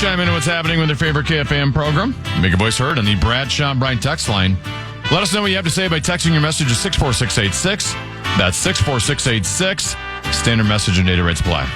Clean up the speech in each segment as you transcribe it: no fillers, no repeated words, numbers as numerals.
Chime in on what's happening with your favorite KFAN program. Make your voice heard on the Brad, Sean, Brian text line. Let us know what you have to say by texting your message to 64686. That's 64686. Standard message and data rates apply.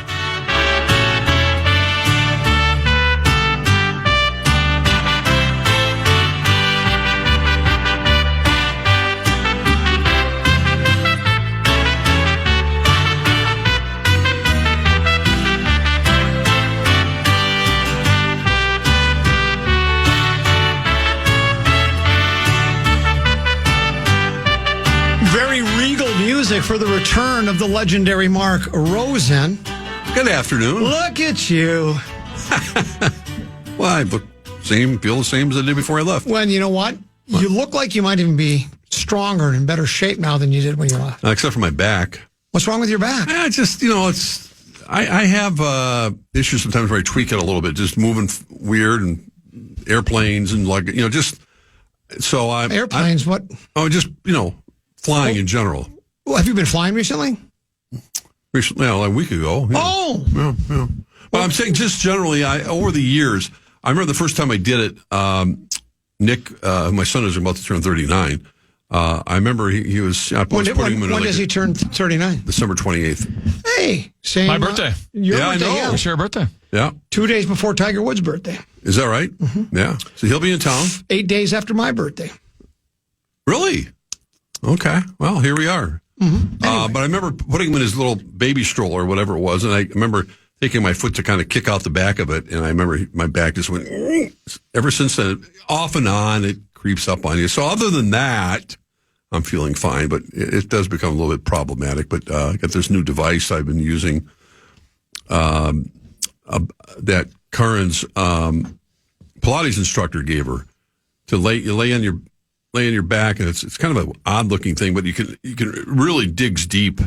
For the return of the legendary Mark Rosen. Good afternoon. Look at you. Well, I feel the same as I did before I left. Well, you know what? You look like you might even be stronger and in better shape now than you did when you left. Except for my back. What's wrong with your back? I just, I have issues sometimes where I tweak it a little bit, just moving weird and airplanes and just, so I... Airplanes, what? Oh, just, flying in general. Well, have you been flying recently? Recently, like a week ago. Yeah. Oh! Yeah. Well, I'm saying just generally, over the years, I remember the first time I did it, Nick, my son is about to turn 39. I remember he was... I was putting him in when does he turn 39? December 28th. Hey, same... My birthday. Your birthday, I know. yeah. We share a birthday. Yeah. 2 days before Tiger Woods' birthday. Is that right? Mm-hmm. Yeah. So he'll be in town. 8 days after my birthday. Really? Okay. Well, here we are. Mm-hmm. Anyway. But I remember putting him in his little baby stroller or whatever it was, and I remember taking my foot to kind of kick out the back of it, and I remember my back just went... Ever since then, off and on, it creeps up on you. So other than that, I'm feeling fine, but it does become a little bit problematic. But I got this new device I've been using that Karen's Pilates instructor gave her to lay on your back, and it's kind of an odd looking thing, but you can really digs deep.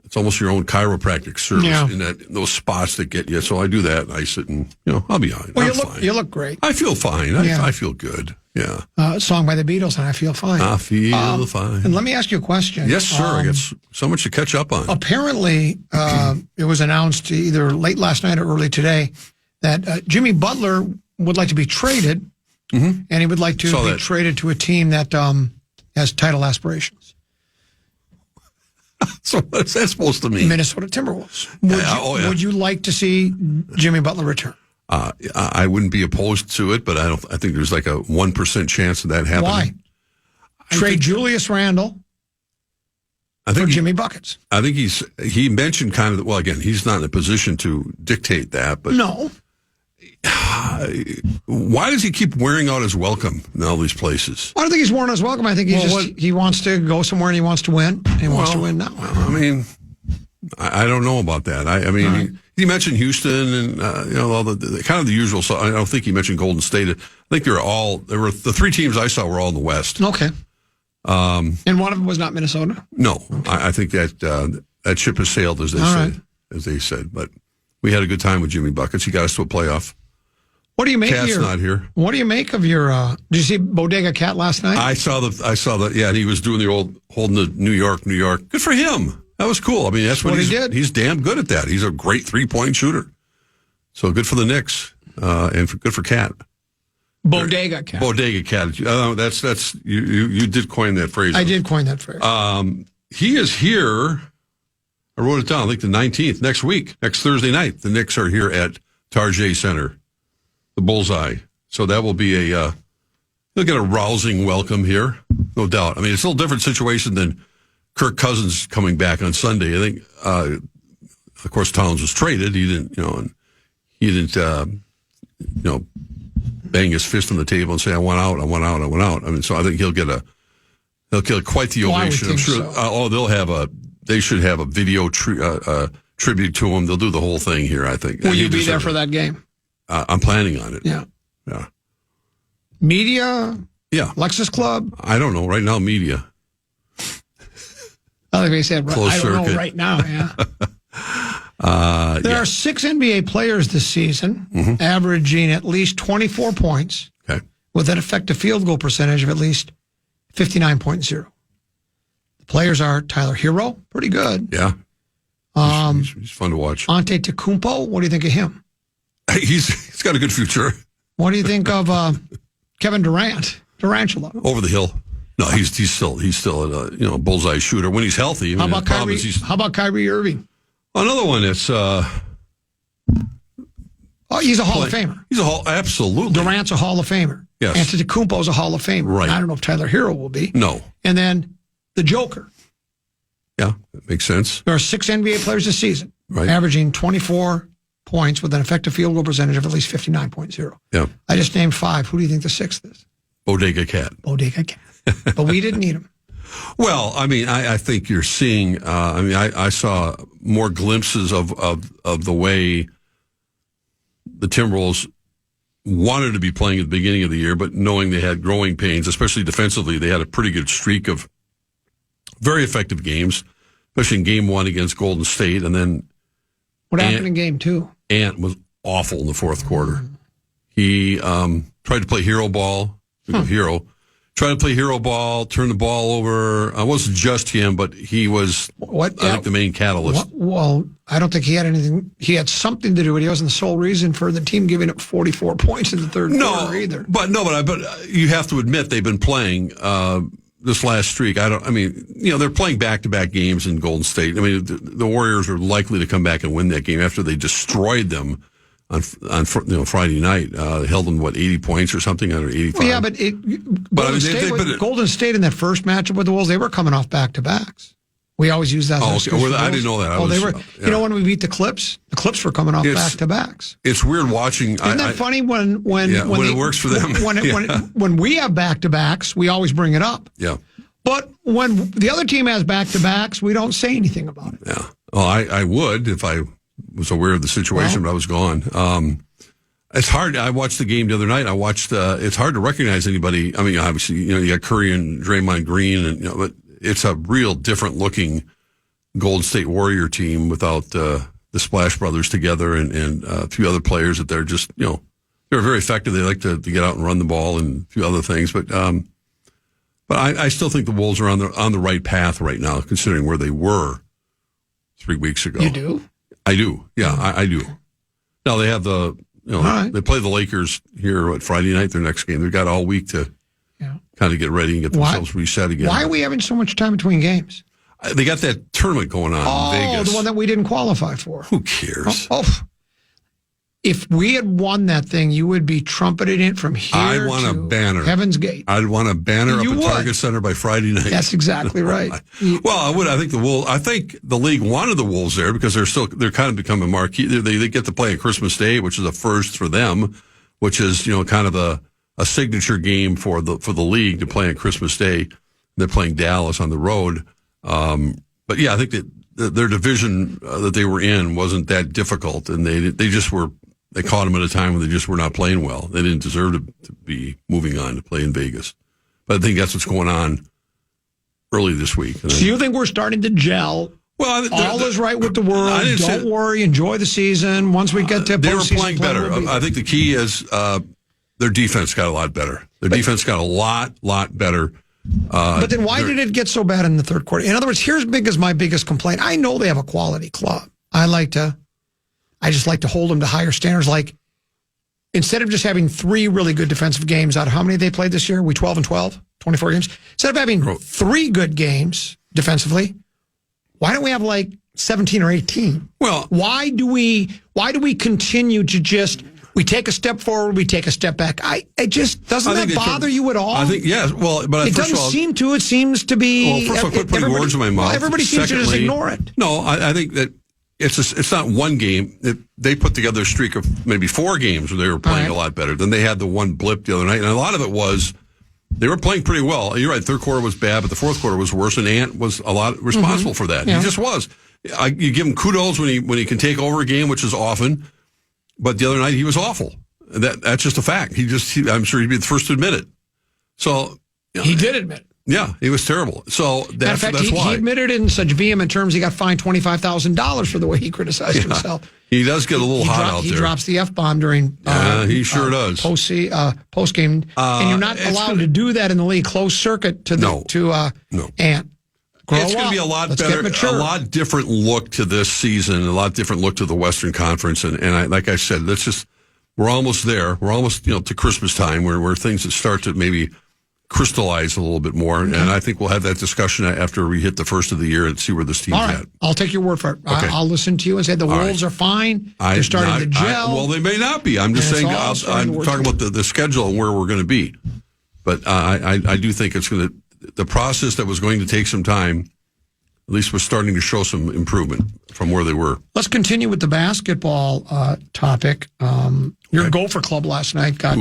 It's almost your own chiropractic service in those spots that get you. So I do that, and I sit and I'll be fine. Well, fine. You look great. I feel fine. I feel good. Yeah. A song by the Beatles, and I feel fine. I feel fine. And let me ask you a question. Yes, sir. I got so much to catch up on. Apparently, it was announced either late last night or early today that Jimmy Butler would like to be traded, and he would like to be traded to a team that has title aspirations. So what's that supposed to mean? Minnesota Timberwolves. Would you like to see Jimmy Butler return? I wouldn't be opposed to it, but I think there's like a 1% chance of that happening. Why? Trade Julius Randle for Jimmy Buckets. I think he mentioned kind of, well, again, he's not in a position to dictate that, but no. Why does he keep wearing out his welcome in all these places? I don't think he's wearing his welcome. I think he wants to go somewhere and he wants to win. And he wants to win now. I mean, I don't know about that. I mean, he mentioned Houston and all the kind of the usual. So I don't think he mentioned Golden State. I think there were the three teams I saw were all in the West. Okay. And one of them was not Minnesota. No, I think that ship has sailed, as they said. But we had a good time with Jimmy Buckets. He got us to a playoff. What do you make of Cat's not here. What do you make of your? Did you see Bodega Cat last night? I saw that. Yeah, and he was doing the old holding the New York. Good for him. That was cool. I mean, that's what he did. He's damn good at that. He's a great 3-point shooter. So good for the Knicks, and good for Cat. Bodega Cat. Bodega Cat. That's you did coin that phrase. I did coin that phrase. He is here. I wrote it down. I think the 19th next week, next Thursday night. The Knicks are here at Tarjay Center, the Bullseye. So that will be they'll get a rousing welcome here, no doubt. I mean, it's a little different situation than Kirk Cousins coming back on Sunday. I think, of course, Towns was traded. He didn't, bang his fist on the table and say, "I want out, I want out, I want out." I mean, so I think he'll get quite the ovation. I'm sure. So. They should have a video tribute to him. They'll do the whole thing here, I think. Will you be there for that game? I'm planning on it. Yeah. Yeah. Media? Yeah. Lexus Club? I don't know. Right now, media. I think they said, Closed circuit. know right now, yeah. There are 6 NBA players this season averaging at least 24 points with an effective field goal percentage of at least 59.0. The players are Tyler Hero, pretty good. Yeah. He's fun to watch. Antetokounmpo, what do you think of him? He's got a good future. What do you think of Kevin Durant? Durantula. Over the hill. No, he's still a bullseye shooter when he's healthy. How about Kyrie Irving? Another one that's he's a Hall of Famer. Absolutely. Durant's a Hall of Famer. Yes. Antetokounmpo's a Hall of Famer. Right. I don't know if Tyler Hero will be. No. And then the Joker. Yeah, that makes sense. There are 6 NBA players this season, right, averaging 24 points with an effective field goal percentage of at least 59.0. Yeah. I just named 5. Who do you think the 6th is? Bodega Cat. But we didn't need him. Well, I mean, I think you're seeing. I saw more glimpses of the way the Timberwolves wanted to be playing at the beginning of the year, but knowing they had growing pains, especially defensively, they had a pretty good streak of very effective games, especially in Game 1 against Golden State, and then what happened in Game 2? Ant was awful in the fourth quarter. He tried to play hero ball. Tried to play hero ball, turn the ball over. It wasn't just him, but he was, I think, the main catalyst. Well, I don't think he had anything. He had something to do with it. He wasn't the sole reason for the team giving up 44 points in the third quarter either. But you have to admit they've been playing this last streak. They're playing back-to-back games in Golden State. I mean, the Warriors are likely to come back and win that game after they destroyed them on Friday night. Held them 80 points or something, under 85. Well, yeah, but Golden State in that first matchup with the Wolves, they were coming off back-to-backs. We always use that. Oh, okay. Well, I didn't know that. They were. Yeah. You know, when we beat the Clips were coming off back-to-backs. It's weird watching. Isn't that funny when it works for them? When we have back-to-backs, we always bring it up. Yeah. But when the other team has back-to-backs, we don't say anything about it. Yeah. Well, I would if I was aware of the situation, but I was gone. It's hard. I watched the game the other night. It's hard to recognize anybody. I mean, obviously, you got Curry and Draymond Green, and but it's a real different looking Golden State Warrior team without the Splash Brothers together and a few other players that they're just, they're very effective. They like to get out and run the ball and a few other things, but I still think the Wolves are on the right path right now, considering where they were 3 weeks ago. You do? I do. Yeah, I do. Now they have they play the Lakers here Friday night, their next game. They've got all week to kind of get ready and get themselves reset again. Why are we having so much time between games? They got that tournament going on in Vegas. The one that we didn't qualify for. Who cares? If we had won that thing, you would be trumpeting it from here I want to a banner. Heaven's Gate. I'd want a banner up at Target Center by Friday night. That's exactly right. Well, I would. I think the league wanted the Wolves there because they're kind of becoming marquee. They get to play on Christmas Day, which is a first for them, which is kind of a signature game for the league to play on Christmas Day. They're playing Dallas on the road. But yeah, I think that their division that they were in wasn't that difficult, and they just were. They caught them at a time when they just were not playing well. They didn't deserve to be moving on to play in Vegas. But I think that's what's going on early this week. So you think we're starting to gel? Well, all is right with the world. Don't worry. Enjoy the season. Once we get to they were playing better. I think the key is their defense got a lot better. Defense got a lot better. But then why did it get so bad in the third quarter? In other words, here's my biggest complaint. I know they have a quality club. I just like to hold them to higher standards. Like, instead of just having 3 really good defensive games out of how many they played this year? 12 and 12, 24 games. Instead of having 3 good games defensively, why don't we have 17 or 18? Well, why do we continue to we take a step forward, we take a step back? It just doesn't that bother you at all? I think yes. Well, but it doesn't seem to. It seems to be. Well, first of all, quit putting words in my mouth. Everybody seems to just ignore it. No, I think that. It's not one game. They put together a streak of maybe 4 games where they were playing a lot better. Then they had the one blip the other night, and a lot of it was they were playing pretty well. You're right. Third quarter was bad, but the fourth quarter was worse, and Ant was a lot responsible for that. Yeah. He just was. You give him kudos when he can take over a game, which is often, but the other night he was awful. That's just a fact. I'm sure he'd be the first to admit it. So he did admit it. Yeah, he was terrible. So that's why. He admitted it in such vehement terms. He got fined $25,000 for the way he criticized himself. He does get a little hot out there. He drops the F-bomb during. He sure does. Post game, and you're not allowed to do that in the league. Closed circuit to Ant. It's going to be a lot better, a lot different look to this season, a lot different look to the Western Conference, and like I said, let's just we're almost there. We're almost, to Christmas time where things start to maybe crystallize a little bit more. Okay. And I think we'll have that discussion after we hit the first of the year and see where this team's at. I'll take your word for it. Okay. I'll listen to you and say the Wolves are fine. They're starting to gel. Well, they may not be. I'm just saying, I'm talking about the schedule and where we're going to be. But I do think it's going to, the process that was going to take some time, at least was starting to show some improvement from where they were. Let's continue with the basketball topic. Your Gopher club last night got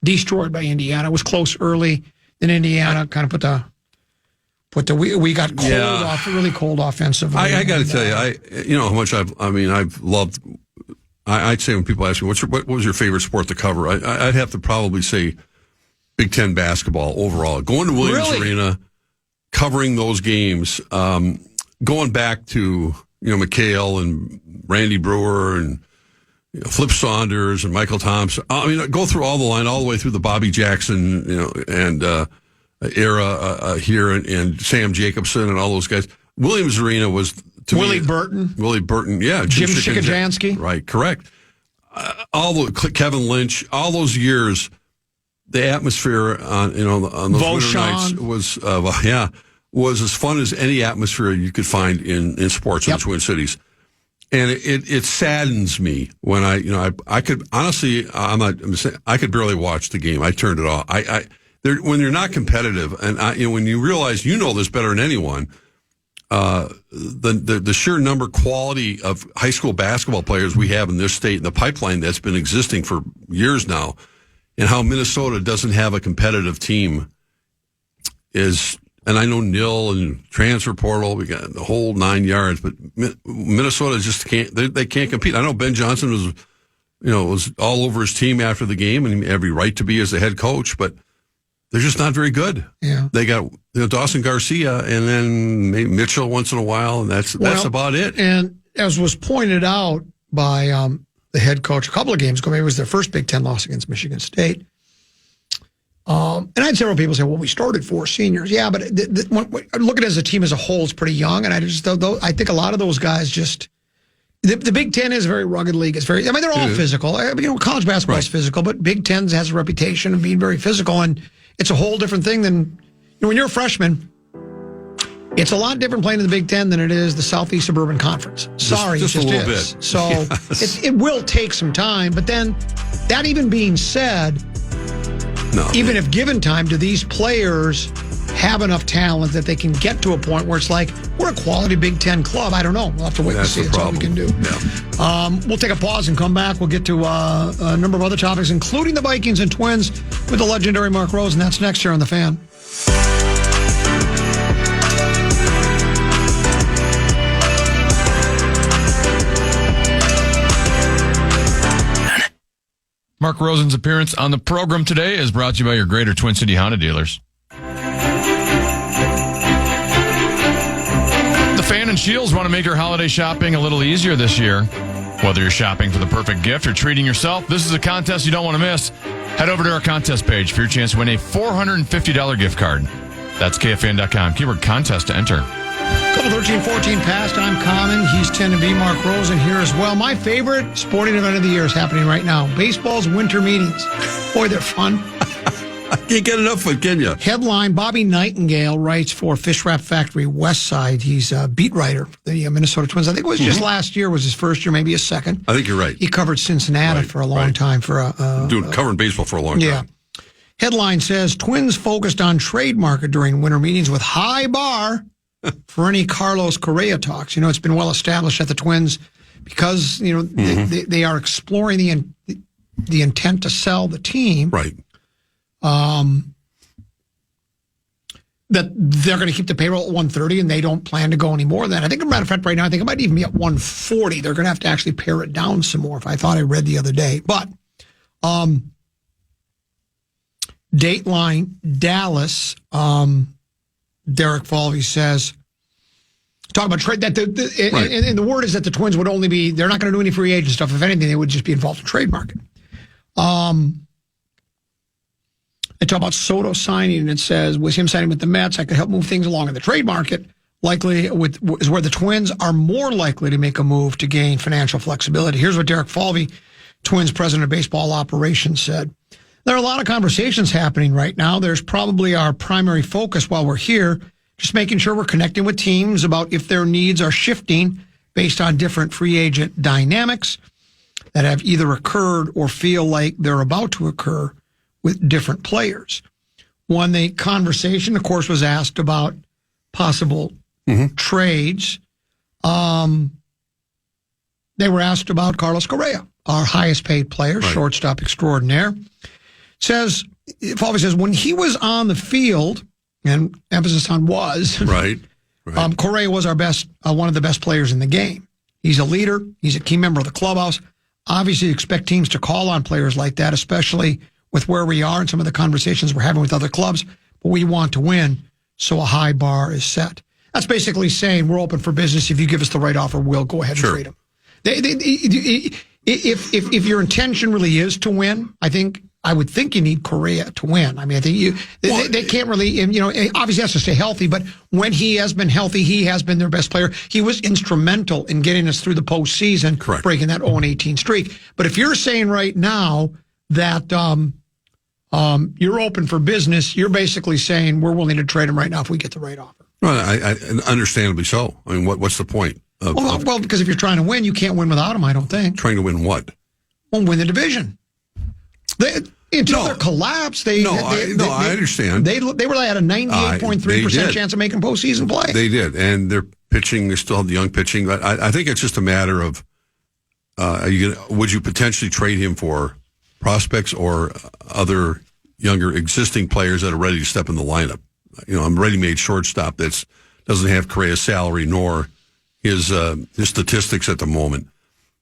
destroyed by Indiana. It was close early. Then Indiana kind of we got cold off, really cold offensively. I got to tell you, how much I've loved. I'd say when people ask me what was your favorite sport to cover, I'd have to probably say Big Ten basketball overall. Going to Williams Arena, covering those games, going back to McHale and Randy Brewer and Flip Saunders and Michael Thompson. I mean, go through all the line, all the way through the Bobby Jackson, and era here, and Sam Jacobson and all those guys. Williams Arena was to Willie Burton, yeah, Jim Shikajansky, right, correct. Kevin Lynch, all those years, the atmosphere on those winter nights was as fun as any atmosphere you could find in sports in the Twin Cities. And it saddens me when I could honestly, I could barely watch the game. I turned it off. When you're not competitive, and when you realize this better than anyone, the sheer number quality of high school basketball players we have in this state, and the pipeline that's been existing for years now, and how Minnesota doesn't have a competitive team is. And I know nil and transfer portal, we got the whole 9 yards, but Minnesota just can't, they can't compete. I know Ben Johnson was all over his team after the game and every right to be as the head coach, but they're just not very good. Yeah. They got Dawson Garcia and then maybe Mitchell once in a while, and that's about it. And as was pointed out by the head coach a couple of games ago, maybe it was their first Big Ten loss against Michigan State. And I had several people say, well, we started 4 seniors. Yeah, but look at it as a team as a whole, it's pretty young. And I think a lot of those guys just, the Big Ten is a very rugged league. It's they're all physical. College basketball is physical, but Big Ten has a reputation of being very physical. And it's a whole different thing than, when you're a freshman, it's a lot different playing in the Big Ten than it is the Southeast Suburban Conference. Sorry, just it just a little is. bit. So it will take some time. But then, that even being said, even if given time, do these players have enough talent that they can get to a point where it's like, we're a quality Big Ten club? I don't know. We'll have to wait and see. That's all we can do. Yeah. We'll take a pause and come back. We'll get to a number of other topics, including the Vikings and Twins with the legendary Mark Rosen. That's next here on The Fan. Mark Rosen's appearance on the program today is brought to you by your Greater Twin City Honda dealers. The Fan and Shields want to make your holiday shopping a little easier this year. Whether you're shopping for the perfect gift or treating yourself, this is a contest you don't want to miss. Head over to our contest page for your chance to win a $450 gift card. That's KFAN.com. Keyword contest to enter. Couple 13-14 pastime common. He's 10 to be. Mark Rosen here as well. My favorite sporting event of the year is happening right now. Baseball's winter meetings. Boy, they're fun. I can't get enough of it, can you? Headline, Bobby Nightingale writes for Fish Wrap Factory West Side. He's a beat writer for the Minnesota Twins. I think it was just last year was his first year, maybe his second. I think you're right. He covered Cincinnati for a long time. Covering baseball for a long time. Yeah. Headline says, Twins focused on trade market during winter meetings with high bar for any Carlos Correa talks. It's been well established that the Twins, because, they are exploring the intent to sell the team. Right. That they're going to keep the payroll at 130 and they don't plan to go any more than that. I think, as a matter of fact, right now, I think it might even be at 140. They're going to have to actually pare it down some more, if I thought I read the other day. But, Dateline Dallas, Derek Falvey says, talk about trade, that and the word is that the Twins would only be, they're not going to do any free agent stuff. If anything, they would just be involved in trade market. They talk about Soto signing, and it says, with him signing with the Mets, I could help move things along in the trade market. Likely is where the Twins are more likely to make a move to gain financial flexibility. Here's what Derek Falvey Twins president of baseball operations said. There are a lot of conversations happening right now. There's probably our primary focus while we're here, just making sure we're connecting with teams about if their needs are shifting based on different free agent dynamics that have either occurred or feel like they're about to occur with different players. When the conversation, of course, was asked about possible trades, they were asked about Carlos Correa, our highest paid player, shortstop extraordinaire. Falvey says, when he was on the field, and emphasis on was, Correa was our best, one of the best players in the game. He's a leader. He's a key member of the clubhouse. Obviously, you expect teams to call on players like that, especially with where we are and some of the conversations we're having with other clubs. But we want to win, so a high bar is set. That's basically saying we're open for business. If you give us the right offer, we'll go ahead and trade him. If your intention really is to win, I would think you need Correa to win. I mean, I think they can't really, obviously has to stay healthy, but when he has been healthy, he has been their best player. He was instrumental in getting us through the postseason, breaking that 0-18 streak. But if you're saying right now that you're open for business, you're basically saying we're willing to trade him right now if we get the right offer. Well, I understandably so. I mean, what's the point? Well, because if you're trying to win, you can't win without him, I don't think. Trying to win what? Well, win the division. Until their collapse, I understand. They were at a 98.3% chance of making postseason play. They did, and their pitching, they still have the young pitching. But I think it's just a matter of would you potentially trade him for prospects or other younger existing players that are ready to step in the lineup? I'm a ready-made shortstop that doesn't have Correa's salary nor his statistics at the moment.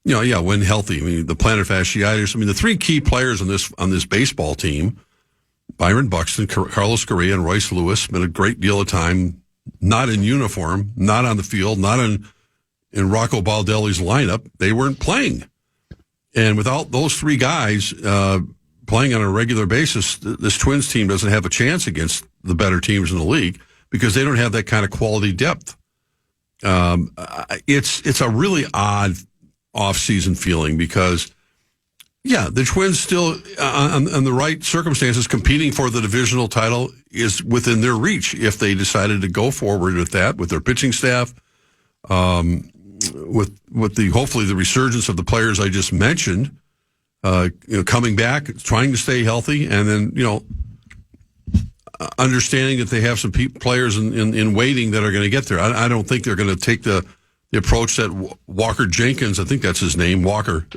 When healthy. I mean, the plantar fasciitis. I mean, the three key players on this baseball team, Byron Buxton, Carlos Correa, and Royce Lewis, spent a great deal of time not in uniform, not on the field, not in Rocco Baldelli's lineup. They weren't playing. And without those three guys playing on a regular basis, this Twins team doesn't have a chance against the better teams in the league because they don't have that kind of quality depth. It's a really odd off-season feeling because, the Twins still, on the right circumstances, competing for the divisional title is within their reach if they decided to go forward with that, with their pitching staff, with hopefully the resurgence of the players I just mentioned, coming back, trying to stay healthy, and then, understanding that they have some players in waiting that are going to get there. I don't think they're going to take the approach that Walker Jenkins, I think that's his name, Walker,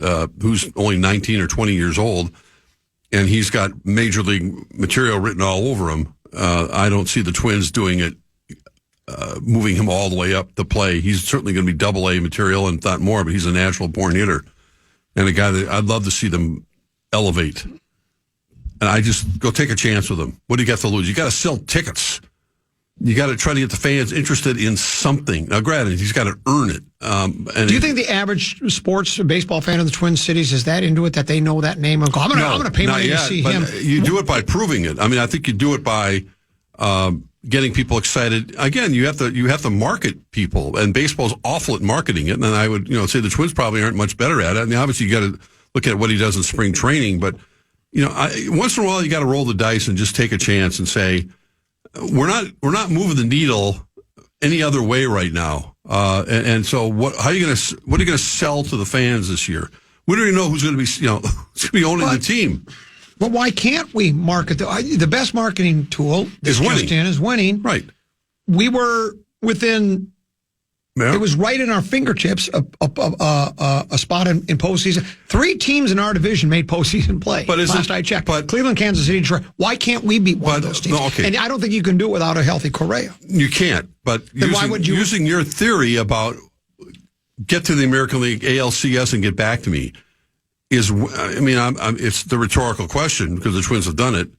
who's only 19 or 20 years old, and he's got major league material written all over him. I don't see the Twins doing it, moving him all the way up to play. He's certainly going to be double-A material and not more, but he's a natural-born hitter and a guy that I'd love to see them elevate. And I just go take a chance with him. What do you got to lose? You got to sell tickets. You got to try to get the fans interested in something. Now, granted, he's got to earn it. Do you think the average sports baseball fan of the Twin Cities is that into it that they know that name and go, I'm going to pay money to see him? You do it by proving it. I mean, I think you do it by getting people excited. Again, you have to market people, and baseball's awful at marketing it. And then I would say the Twins probably aren't much better at it. I mean, obviously, you got to look at what he does in spring training, but once in a while, you got to roll the dice and just take a chance and say, we're not moving the needle any other way right now. And so what are you going to sell to the fans this year? We don't even know who's going to be, who's going to be owning the team. But why can't we market the best marketing tool is winning. Right. We were within. Yeah. It was right in our fingertips, a spot in postseason. 3 teams in our division made postseason play. But last I checked, Cleveland, Kansas City, Detroit. Why can't we beat one of those teams? Okay. And I don't think you can do it without a healthy Correa. You can't. But why would you? Using your theory about get to the American League, ALCS, and get back to me it's the rhetorical question because the Twins have done it.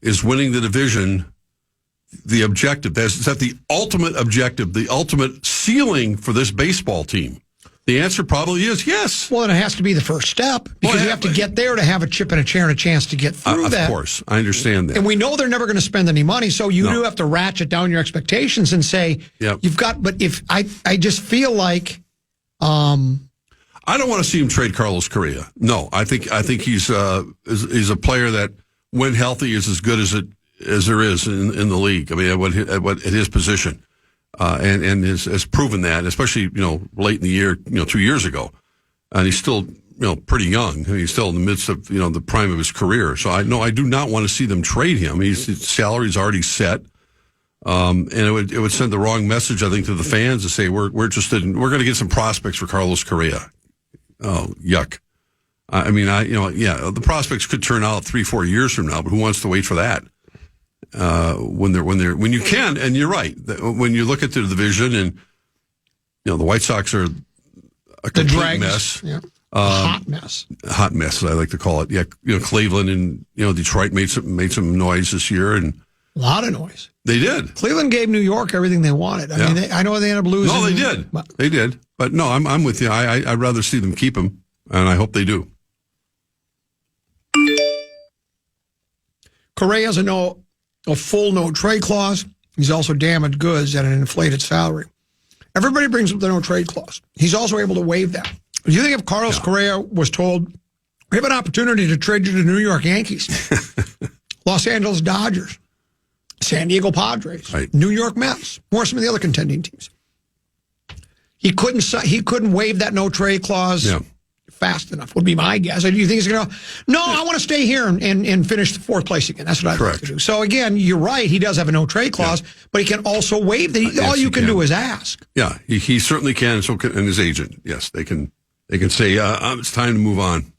Is winning the division the objective? Is that the ultimate objective, the ultimate ceiling for this baseball team? The answer probably is yes. Well, and it has to be the first step because you have to get there to have a chip and a chair and a chance to get through that. Of course, I understand that. And we know they're never going to spend any money, so you do have to ratchet down your expectations and say, you've got, but if I just feel like... I don't want to see him trade Carlos Correa. No, I think he's a player that, when healthy, is as good as there is in the league. I mean, at his position, and has proven that, especially late in the year, 2 years ago, and he's still pretty young. He's still in the midst of the prime of his career. So I do not want to see them trade him. His salary's already set. And it would send the wrong message, I think, to the fans to say we're interested in, we're going to get some prospects for Carlos Correa. Oh, yuck! I mean, the prospects could turn out 3-4 years from now, but who wants to wait for that? When you can, and you're right. When you look at the division, and the White Sox are a complete mess. Yeah. Hot mess. Hot mess, I like to call it. Yeah, Cleveland and Detroit made some noise this year, and a lot of noise. They did. Cleveland gave New York everything they wanted. I mean, I know they ended up losing. No, they did. They did. But no, I'm with you. I'd rather see them keep him, and I hope they do. Correa has a full no trade clause. He's also damaged goods at an inflated salary. Everybody brings up the no trade clause. He's also able to waive that. Do you think if Carlos Correa was told, we have an opportunity to trade you to the New York Yankees, Los Angeles Dodgers, San Diego Padres, right, New York Mets, or some of the other contending teams, he couldn't waive that no trade clause fast enough, would be my guess. Do you think he's going to go, no, I want to stay here and finish the fourth place again? That's what I'd like to do. So again, you're right. He does have a no trade clause, but he can also waive that. All you can do is ask. Yeah, he certainly can. So can, and his agent. Yes, they can say, it's time to move on.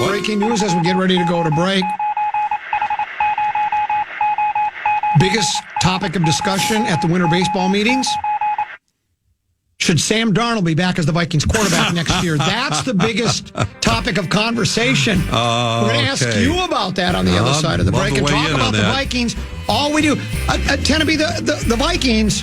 Breaking news as we get ready to go to break. Biggest topic of discussion at the winter baseball meetings. Should Sam Darnold be back as the Vikings quarterback next year? That's the biggest topic of conversation. We're going to ask you about that on the other side of the break and talk about the Vikings. All we do, tend to be the Vikings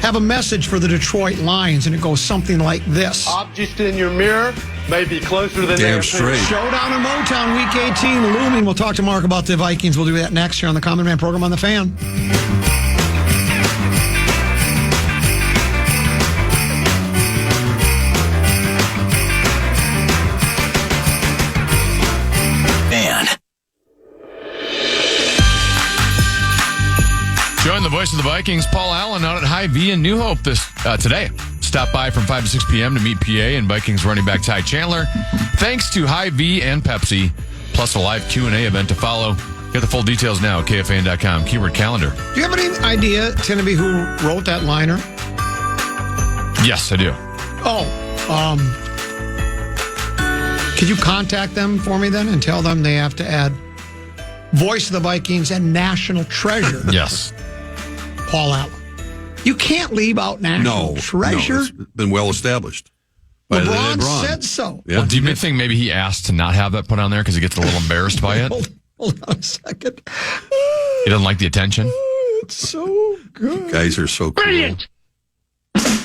have a message for the Detroit Lions, and it goes something like this. Object in your mirror may be closer than damn straight. Showdown in Motown, Week 18 looming. We'll talk to Mark about the Vikings. We'll do that next here on the Common Man program on the Fan. Join the voice of the Vikings, Paul Allen, out at Hy-Vee in New Hope today. Stop by from 5 to 6 p.m. to meet PA and Vikings running back Ty Chandler. Thanks to Hy-Vee and Pepsi, plus a live Q&A event to follow. Get the full details now at KFAN.com. Keyword calendar. Do you have any idea, Tenneby, who wrote that liner? Yes, I do. Could you contact them for me then and tell them they have to add voice of the Vikings and national treasure? Yes. Paul Allen. You can't leave out national treasure. No, it's been well established. LeBron said so. Yeah. Well, do you think maybe he asked to not have that put on there because he gets a little embarrassed by it? Hold on a second. He doesn't like the attention? It's so good. You guys are so cool. Brilliant.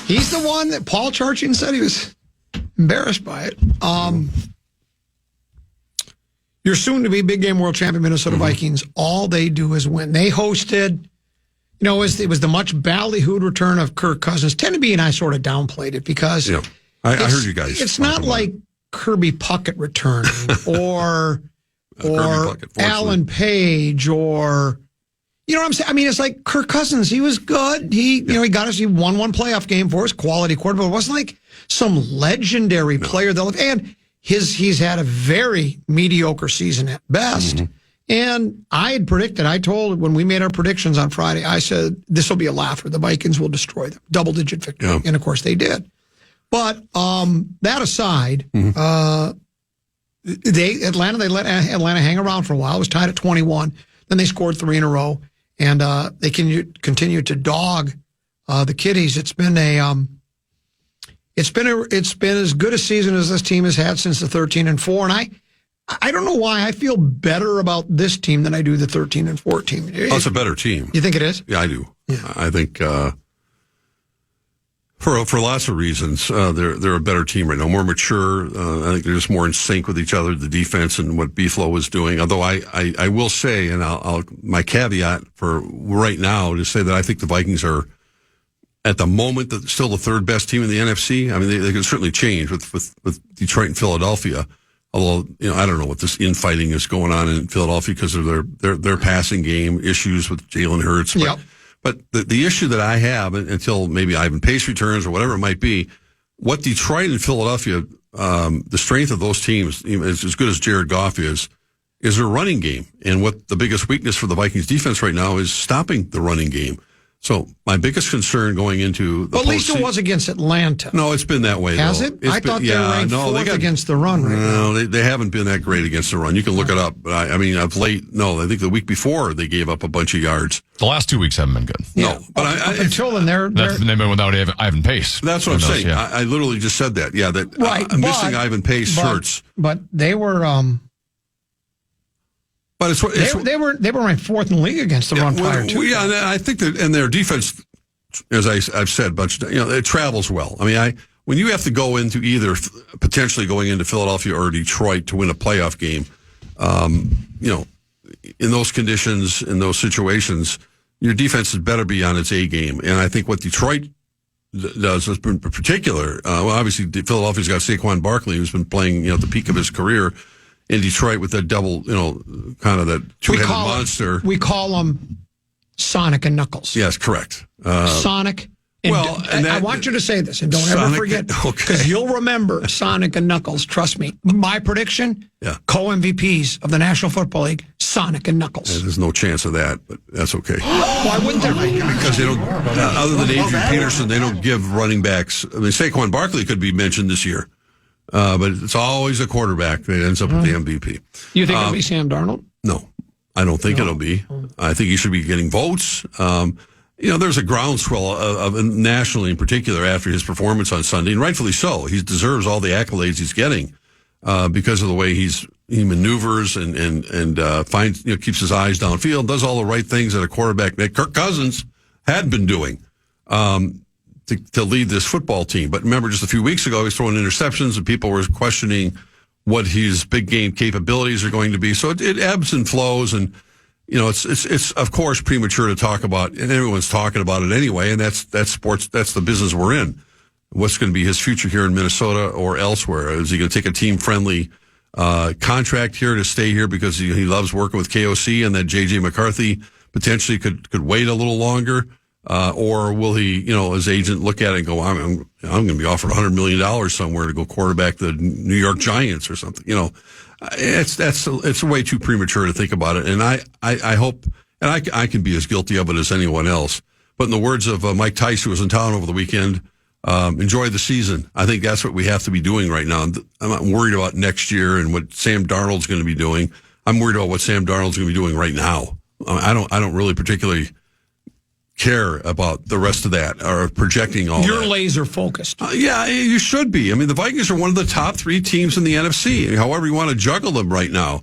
He's the one that Paul Charchian said he was embarrassed by it. Your soon-to-be big game world champion Minnesota Vikings, all they do is win. They hosted, it was the much ballyhooed return of Kirk Cousins. Tenneby and I sort of downplayed it because I heard you guys. It's not like Kirby Puckett returning or Alan Page or, you know what I'm saying? I mean, it's like Kirk Cousins. He was good. He won one playoff game for us, quality quarterback. It wasn't like some legendary player and he's had a very mediocre season at best. And I had predicted, when we made our predictions on Friday, I said, this will be a laugher. The Vikings will destroy them. Double-digit victory. Yeah. And, of course, they did. But that aside, Atlanta, they let Atlanta hang around for a while. It was tied at 21. Then they scored 3 in a row. And they continue to dog the Kitties. It's been as good a season as this team has had since the 13-4, and I don't know why I feel better about this team than I do the 13-4 team. It's a better team. You think it is? Yeah, I do. Yeah. I think for lots of reasons they're a better team right now, more mature. I think they're just more in sync with each other, the defense and what Beeflo was doing. Although I will say, and I'll my caveat for right now to say that I think the Vikings are at the moment, still the third best team in the NFC. I mean, they can certainly change with Detroit and Philadelphia. Although, I don't know what this infighting is going on in Philadelphia because of their passing game issues with Jalen Hurts. But, yep. But the issue that I have until maybe Ivan Pace returns or whatever it might be, what Detroit and Philadelphia, the strength of those teams, as good as Jared Goff is their running game. And what the biggest weakness for the Vikings defense right now is stopping the running game. So my biggest concern going into the at least it was against Atlanta. No, it's been that way. Has it? I thought they were ranked fourth against the run right now. No, they haven't been that great against the run. You can look it up. But I mean, of late, no, I think the week before they gave up a bunch of yards. The last 2 weeks haven't been good. Yeah. No, but until then, they've been without Ivan Pace. That's what I'm saying. Yeah. I literally just said that. Yeah, that right, missing Ivan Pace hurts. But they were. But they were ranked fourth in the league against the run prior to. Yeah, and I think that and their defense, as I've said, it travels well. I mean, when you have to go into either potentially going into Philadelphia or Detroit to win a playoff game, in those conditions, in those situations, your defense had better be on its A game. And I think what Detroit does, in particular, obviously Philadelphia's got Saquon Barkley, who's been playing, at the peak of his career in Detroit with that double, kind of that two-headed monster. We call them Sonic and Knuckles. Yes, correct. Sonic. I want you to say this, and don't ever forget, because you'll remember Sonic and Knuckles. Trust me. My prediction, co-MVPs of the National Football League, Sonic and Knuckles. There's no chance of that, but that's okay. Why wouldn't there be? Because they don't, other than Adrian Peterson, they don't give running backs. I mean, Saquon Barkley could be mentioned this year, but it's always a quarterback that ends up with the MVP. You think it'll be Sam Darnold? No, I don't think it'll be. I think he should be getting votes. There's a groundswell of nationally in particular after his performance on Sunday, and rightfully so. He deserves all the accolades he's getting because of the way he maneuvers and finds keeps his eyes downfield, does all the right things that a quarterback that Kirk Cousins had been doing to lead this football team. But remember, just a few weeks ago, he was throwing interceptions, and people were questioning what his big game capabilities are going to be. So it ebbs and flows, and it's of course premature to talk about, and everyone's talking about it anyway, and that's sports, that's the business we're in. What's going to be his future here in Minnesota or elsewhere? Is he going to take a team-friendly contract here to stay here because he loves working with KOC, and that J.J. McCarthy potentially could wait a little longer? Or will he, his agent look at it and go, I'm going to be offered $100 million somewhere to go quarterback the New York Giants or something, It's way too premature to think about it, and I hope, and I can be as guilty of it as anyone else. But in the words of Mike Tice, who was in town over the weekend, enjoy the season. I think that's what we have to be doing right now. I'm not worried about next year and what Sam Darnold's going to be doing. I'm worried about what Sam Darnold's going to be doing right now. I don't really particularly care about the rest of that or projecting all You're that. laser focused. Yeah, you should be. I mean, the Vikings are one of the top 3 teams in the NFC, however you want to juggle them right now.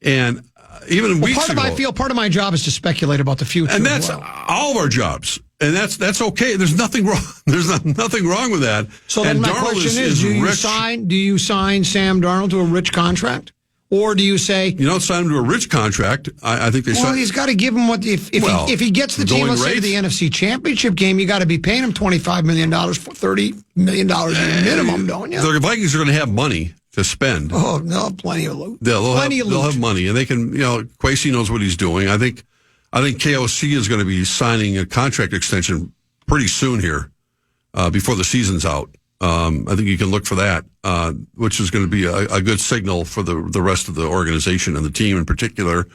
And even weeks ago. Part of my job is to speculate about the future. And that's all of our jobs. And that's okay. There's nothing wrong. There's nothing wrong with that. So then my question is do you sign Sam Darnold to a rich contract? Or do you say... You don't sign him to a rich contract. I think they sign... Well, he's got to give him what... If he gets the team, let's say, to the NFC Championship game, you got to be paying him $25 million for $30 million minimum, don't you? The Vikings are going to have money to spend. Oh, no, plenty of loot. They'll have money, and they can... Kwesi knows what he's doing. I think KOC is going to be signing a contract extension pretty soon here, before the season's out. I think you can look for that, which is going to be a good signal for the rest of the organization and the team in particular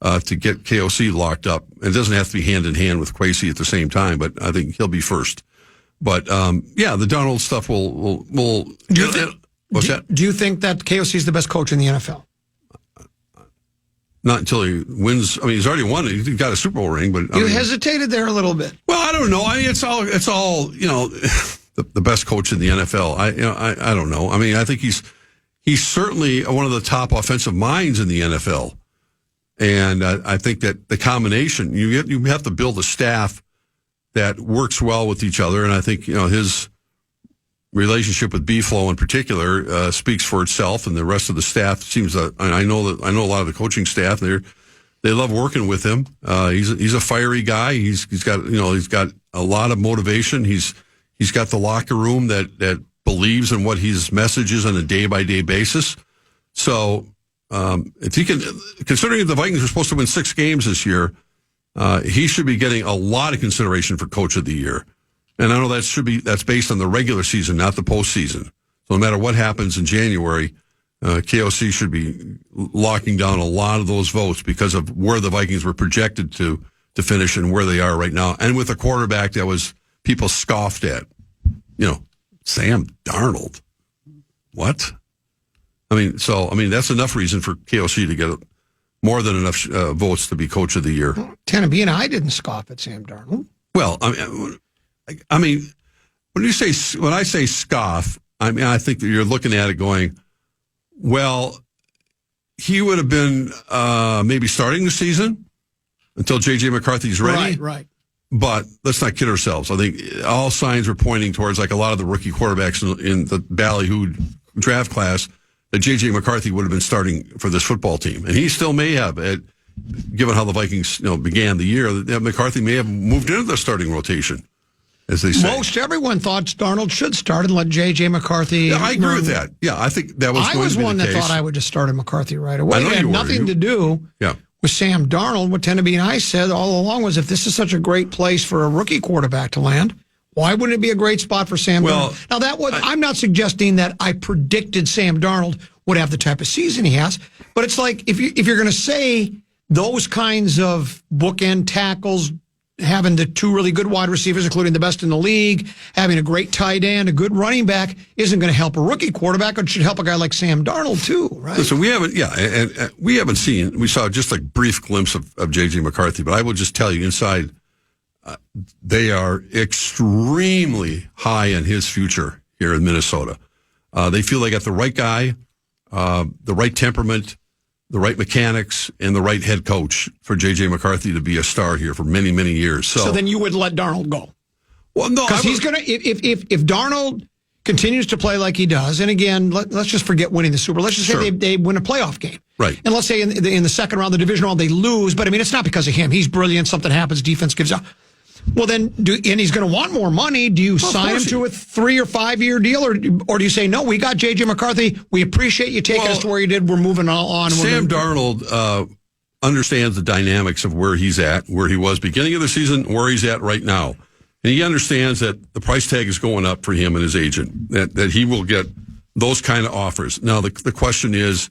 to get KOC locked up. It doesn't have to be hand in hand with Kwesi at the same time, but I think he'll be first. But the Darnold stuff will. What's that? Do you think that KOC is the best coach in the NFL? Not until he wins. I mean, he's already won it. He got a Super Bowl ring, but you hesitated there a little bit. Well, I don't know. I mean, it's all. The best coach in the NFL. I don't know. I mean, I think he's certainly one of the top offensive minds in the NFL, and I think that the combination you have to build a staff that works well with each other, and I think his relationship with B-Flow in particular speaks for itself, and the rest of the staff seems that I know a lot of the coaching staff. They're They love working with him. He's a fiery guy. He's got a lot of motivation. He's got the locker room that believes in what his message is on a day-by-day basis. So if he can, considering the Vikings are supposed to win 6 games this year, he should be getting a lot of consideration for Coach of the Year. And I know that's based on the regular season, not the postseason. So no matter what happens in January, KOC should be locking down a lot of those votes because of where the Vikings were projected to finish and where they are right now. And with a quarterback that was people scoffed at. Sam Darnold. What? That's enough reason for KOC to get more than enough votes to be Coach of the Year. Tenneby and I didn't scoff at Sam Darnold. Well, when I say scoff, I think that you're looking at it going, well, he would have been maybe starting the season until J.J. McCarthy's ready. Right. But let's not kid ourselves. I think all signs were pointing towards, like a lot of the rookie quarterbacks in the ballyhooed draft class, that J.J. McCarthy would have been starting for this football team. And he still may have, given how the Vikings began the year, that McCarthy may have moved into the starting rotation, as they say. Most everyone thought Darnold should start and let J.J. McCarthy. Yeah, I agree with that. Yeah, I think that was going to be the case. I was one that thought I would just start McCarthy right away. I know it had nothing to do with Sam Darnold. What Tenneby and I said all along was, if this is such a great place for a rookie quarterback to land, why wouldn't it be a great spot for Sam Darnold? Now, I'm not suggesting that I predicted Sam Darnold would have the type of season he has, but it's like if you're going to say those kinds of bookend tackles, having the 2 really good wide receivers, including the best in the league, having a great tight end, a good running back, isn't going to help a rookie quarterback. It should help a guy like Sam Darnold too, right? Listen, we saw just a brief glimpse of J.J. McCarthy, but I will just tell you, inside, they are extremely high in his future here in Minnesota. They feel they got the right guy, the right temperament, the right mechanics, and the right head coach for J.J. McCarthy to be a star here for many, many years. So then you would let Darnold go? Well, no. Because he's going to, if Darnold continues to play like he does, and again, let's just forget winning the Super Bowl. Let's just say they win a playoff game. Right. And let's say in the second round, the division round, they lose. But, it's not because of him. He's brilliant. Something happens. Defense gives up. Well, then, and he's going to want more money. Do you sign him to a 3 or 5 year deal, or do you say, no, we got J.J. McCarthy. We appreciate you taking us to where you did. We're moving on. Sam Darnold understands the dynamics of where he's at, where he was beginning of the season, where he's at right now. And he understands that the price tag is going up for him and his agent, that he will get those kind of offers. Now, the question is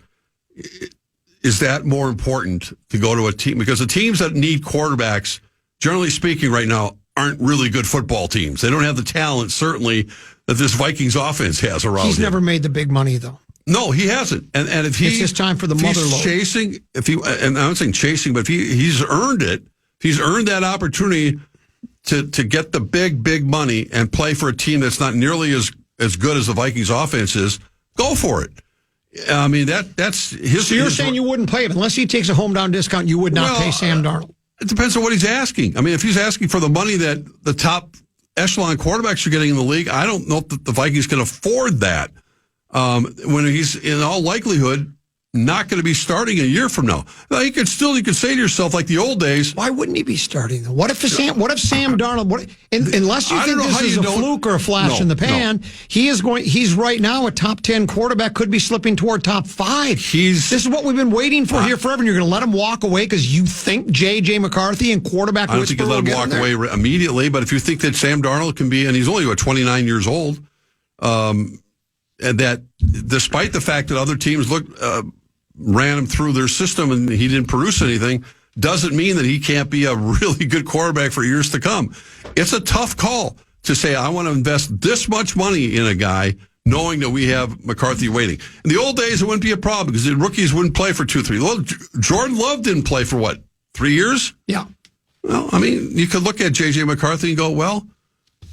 that more important to go to a team? Because the teams that need quarterbacks, generally speaking, right now, aren't really good football teams. They don't have the talent, certainly, that this Vikings offense has around him. He's never made the big money, though. No, he hasn't. And if it's his time for the mother load. Chasing, and I'm not saying chasing, but if he's earned it, if he's earned that opportunity to get the big money and play for a team that's not nearly as good as the Vikings offense is, go for it. That's his. So you're saying you wouldn't pay him unless he takes a home down discount? You would not pay Sam Darnold. It depends on what he's asking. If he's asking for the money that the top echelon quarterbacks are getting in the league, I don't know that the Vikings can afford that. When he's in all likelihood not going to be starting a year from now. You could say to yourself, like the old days, why wouldn't he be starting though? What if Sam Darnold? Unless you think this is a fluke or a flash in the pan, he's right now a top 10 quarterback, could be slipping toward top 5. This is what we've been waiting for here forever. And you're going to let him walk away because you think J.J. McCarthy and quarterback. I don't think you let him walk away immediately. But if you think that Sam Darnold can be, and he's only 29 years old, and that despite the fact that other teams ran him through their system and he didn't produce anything, doesn't mean that he can't be a really good quarterback for years to come. It's a tough call to say, I want to invest this much money in a guy knowing that we have McCarthy waiting. In the old days, it wouldn't be a problem because the rookies wouldn't play for 2-3. Well, Jordan Love didn't play for 3 years? Yeah. Well, you could look at J.J. McCarthy and go, well,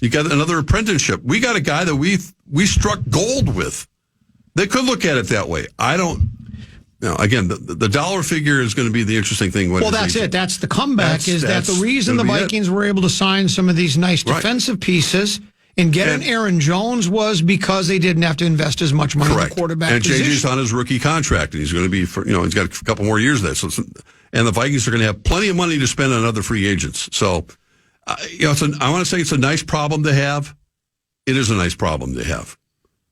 you got another apprenticeship. We got a guy that we struck gold with. They could look at it that way. I don't. Again, the dollar figure is going to be the interesting thing. Well, that's it. That's the comeback. That the reason the Vikings were able to sign some of these nice defensive pieces And getting Aaron Jones was because they didn't have to invest as much money in the quarterback position. And JJ's on his rookie contract, and he's going to be, he's got a couple more years of that. So, and the Vikings are going to have plenty of money to spend on other free agents. So, I want to say it's a nice problem to have. It is a nice problem to have.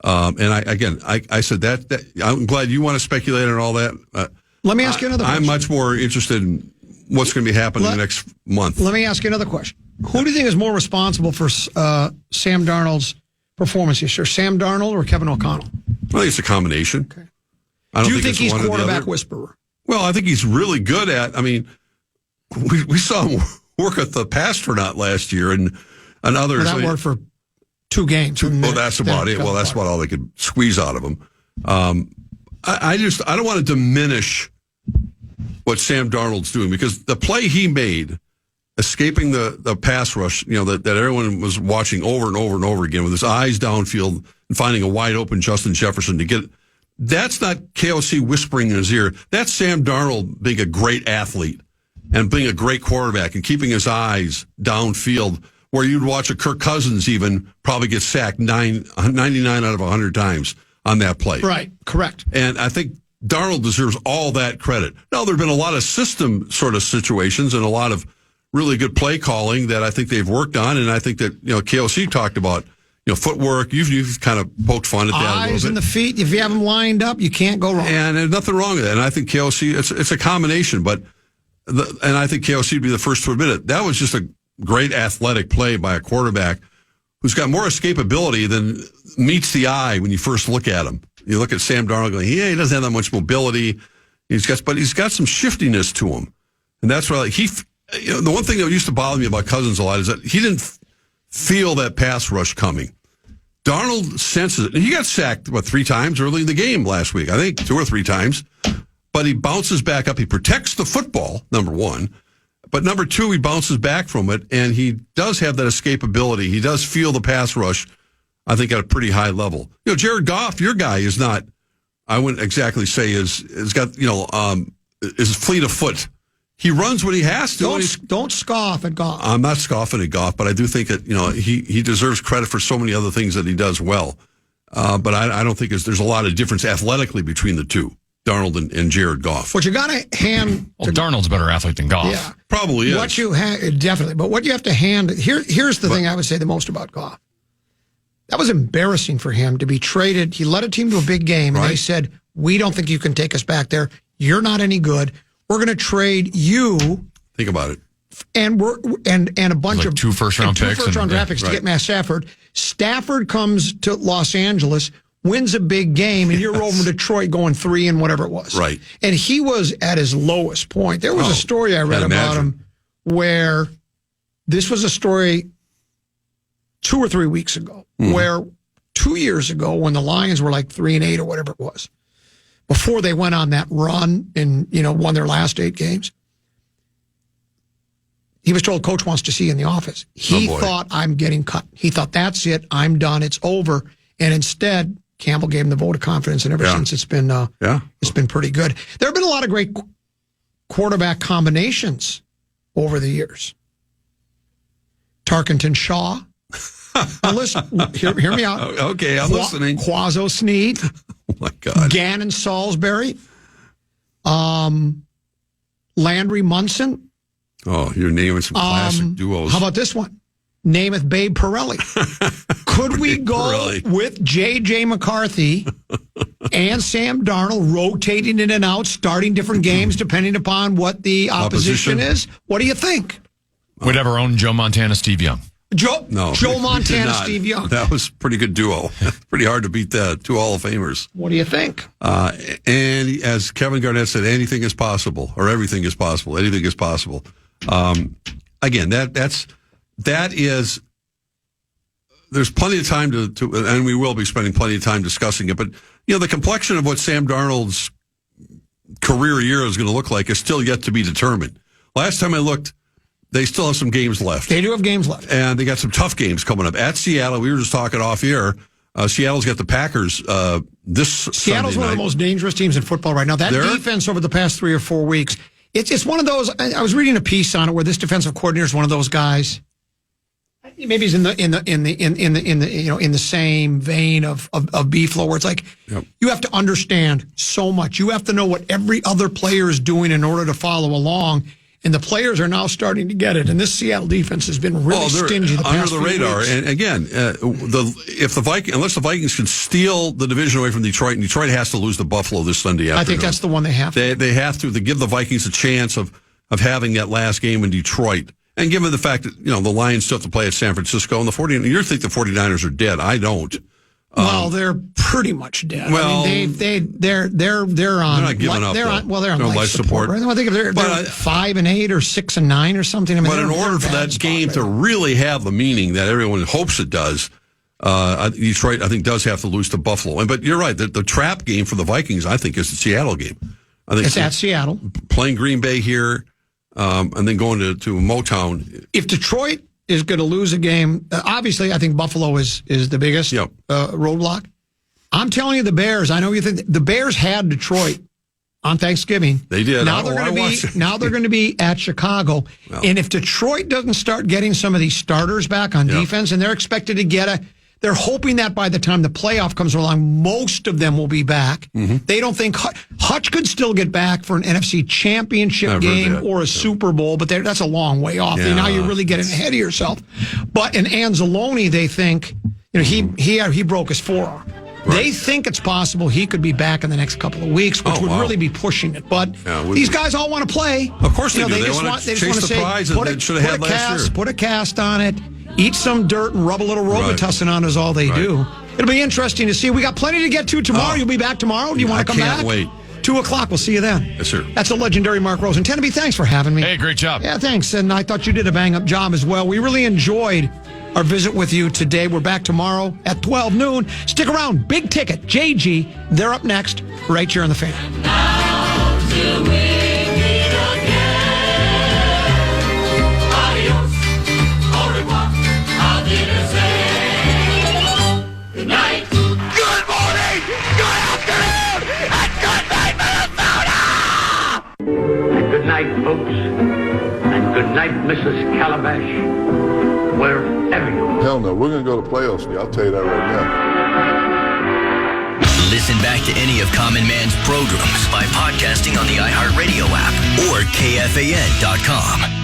And I said that I'm glad you want to speculate on all that. Let me ask you another question. I'm much more interested in what's going to be happening the next month. Let me ask you another question. Who do you think is more responsible for Sam Darnold's performance this year, Sam Darnold or Kevin O'Connell? I think it's a combination. Okay. Do you think he's quarterback whisperer? Well, I think he's really good at. I mean, we saw him work at the Pastronaut last year and others. Well, that worked for 2 games. That's about it. Well, that's about all they could squeeze out of him. I don't want to diminish what Sam Darnold's doing, because the play he made, escaping the pass rush, that everyone was watching over and over and over again with his eyes downfield and finding a wide open Justin Jefferson to get. That's not KOC whispering in his ear. That's Sam Darnold being a great athlete and being a great quarterback and keeping his eyes downfield, where you'd watch a Kirk Cousins even probably get sacked 99 out of 100 times on that play. Right, correct. And I think Darnold deserves all that credit. Now, there have been a lot of system sort of situations and a lot of really good play calling that I think they've worked on, and I think that KOC talked about footwork. You've kind of poked fun at that a little bit. Eyes and the feet. If you have them lined up, you can't go wrong. And there's nothing wrong with that. And I think KOC, it's a combination. But and I think KOC would be the first to admit it. That was just a great athletic play by a quarterback who's got more escapability than meets the eye when you first look at him. You look at Sam Darnold going, he doesn't have that much mobility. But he's got some shiftiness to him, and that's why the one thing that used to bother me about Cousins a lot is that he didn't feel that pass rush coming. Darnold senses it. And he got sacked, 3 times early in the game last week? I think 2 or 3 times. But he bounces back up. He protects the football, number one. But number 2, he bounces back from it, and he does have that escapability. He does feel the pass rush, I think, at a pretty high level. Jared Goff, your guy, is not, I wouldn't exactly say is fleet of foot. He runs when he has to. Don't scoff at Goff. I'm not scoffing at Goff, but I do think that he deserves credit for so many other things that he does well. But I don't think there's a lot of difference athletically between the two, Darnold and Jared Goff. What you got to hand... Well, Darnold's a better athlete than Goff. Yeah. Probably is. Definitely. But what you have to hand... Here's the thing I would say the most about Goff. That was embarrassing for him to be traded. He led a team to a big game, and they said, we don't think you can take us back there. You're not any good. We're going to trade you. Think about it. And a bunch of 2 first-round picks. 2 first-round draft picks to get Matt Stafford. Stafford comes to Los Angeles, wins a big game, and you're over in Detroit going 3 and whatever it was. Right. And he was at his lowest point. There was a story I read about him where this was a story 2 or 3 weeks ago, where 2 years ago when the Lions were like 3-8 or whatever it was, before they went on that run and, won their last 8 games, he was told, coach wants to see you in the office. He thought, I'm getting cut. He thought, that's it. I'm done. It's over. And instead, Campbell gave him the vote of confidence, and ever since it's been pretty good. There have been a lot of great quarterback combinations over the years. Tarkenton Shaw. Now listen, hear me out. Okay, I'm listening. Quazzo Sneed. Oh, my God. Gannon Salisbury. Landry Munson. Oh, you're naming some classic duos. How about this one? Namath Babe Pirelli. Could we go with J.J. McCarthy and Sam Darnold rotating in and out, starting different games depending upon what the opposition is? What do you think? We'd have our own Joe Montana, Steve Young. Joe Montana, Steve Young. That was a pretty good duo. Pretty hard to beat that. 2 Hall of Famers. What do you think? And as Kevin Garnett said, anything is possible, or everything is possible. Anything is possible. Again, that is. There's plenty of time to, and we will be spending plenty of time discussing it. But the complexion of what Sam Darnold's career year is going to look like is still yet to be determined. Last time I looked, they still have some games left. They do have games left. And they got some tough games coming up. At Seattle, we were just talking off air. Seattle's got the Packers this Seattle's Sunday one of the most dangerous teams in football right now. That defense over the past 3 or 4 weeks, it's one of those, I was reading a piece on it where this defensive coordinator is one of those guys. maybe he's in the same vein of Beeflo, where it's like you have to understand so much. You have to know what every other player is doing in order to follow along. And the players are now starting to get it. And this Seattle defense has been really stingy the past under the radar. weeks. And again, unless the Vikings can steal the division away from Detroit, and Detroit has to lose to Buffalo this Sunday afternoon. I think that's the one they have to. They have to give the Vikings a chance of having that last game in Detroit. And given the fact that, the Lions still have to play at San Francisco and the 49ers, you think the 49ers are dead. I don't. Well, they're pretty much dead. Well, I mean, they're on. They're not giving up. They're on life support. Right? I think they're 5-8 or 6-9 or something. I mean, but in order for that game to really have the meaning that everyone hopes it does, Detroit, I think, does have to lose to Buffalo. But you're right. The trap game for the Vikings, I think, is the Seattle game. I think it's at Seattle. Playing Green Bay here, and then going to Motown. If Detroit is going to lose a game, obviously, I think Buffalo is the biggest roadblock. I'm telling you, the Bears. I know you think the Bears had Detroit on Thanksgiving. They did. Now they're going to be at Chicago. Well, and if Detroit doesn't start getting some of these starters back on defense, and they're expected to get they're hoping that by the time the playoff comes along, most of them will be back. Mm-hmm. They don't think Hutch could still get back for an NFC Championship game or a Super Bowl, but that's a long way off. Yeah. Now you're really getting ahead of yourself. But in Anzalone, they think he broke his forearm. Right. They think it's possible he could be back in the next couple of weeks, which would really be pushing it. But these guys all want to play. Of course they do. They want to chase the prize that they should have had last year. Put a cast on it. Eat some dirt and rub a little Robitussin on is all they do. It'll be interesting to see. We got plenty to get to tomorrow. You'll be back tomorrow. Do you want to come back? I can't wait. 2:00. We'll see you then. Yes, sir. That's the legendary Mark Rosen. Tenby, thanks for having me. Hey, great job. Yeah, thanks. And I thought you did a bang-up job as well. We really enjoyed our visit with you today. We're back tomorrow at 12 noon. Stick around. Big Ticket, JG. They're up next right here on The Fan. Good night, folks, and good night, Mrs. Calabash, wherever you are. Hell no, we're going to go to playoffs. I'll tell you that right now. Listen back to any of Common Man's programs by podcasting on the iHeartRadio app or KFAN.com.